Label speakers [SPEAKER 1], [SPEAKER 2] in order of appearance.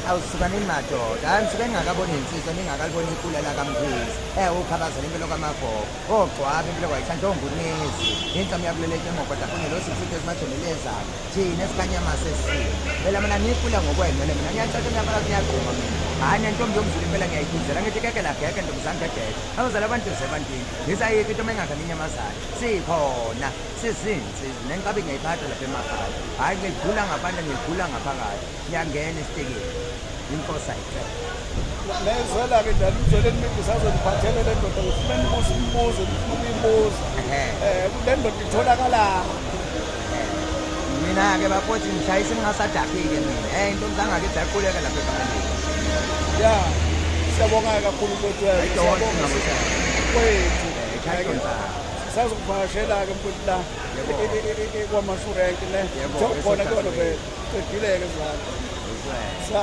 [SPEAKER 1] awusukaneni madoda hayi msuke ningakaboni insizwa ningakaliboni ikulela kamkhizi ukhubazela impilo kamagogo ogcwaba impilo kwayihlanhla ongunezi intsamo yakuleleke ngokodwa kunelo sisitho esimajonelezayo thina esikhanyama sesisile phela mina ngiyikhula ngokwenele mina ngiyathatha ngiyafaka ngiyagquma mina hayi nentombi yomzulu impela ngiyayikhuzela ngithi keke lageke ntombazane gegeke abazali abantu sebantwini ngisayikho into mengakha inyamazane sikhona sizinsizi nenkabi ngiyayiphatha lapha emakhaya hayi ngidlula ngaphandle ngidlula ngaphakathi ngiyangena esitekeni inkosi ayicela
[SPEAKER 2] nezela-ke njalo umzoleni mina usazondiphathele le ndoda ngifuna nibuze imibuzo ukuyibuza le ndoda itholakala
[SPEAKER 1] mina-ke bafowethu ngishayise ngingasadaphi-ke mina intombi zangakithi yaquleka lapha ebaleni
[SPEAKER 2] ya siyabonga-ke kakhulu mfowethu kwethu sazokuvakashela-ke mfowethu la kwamasurenki ne njengokhona kuyona qedileke zala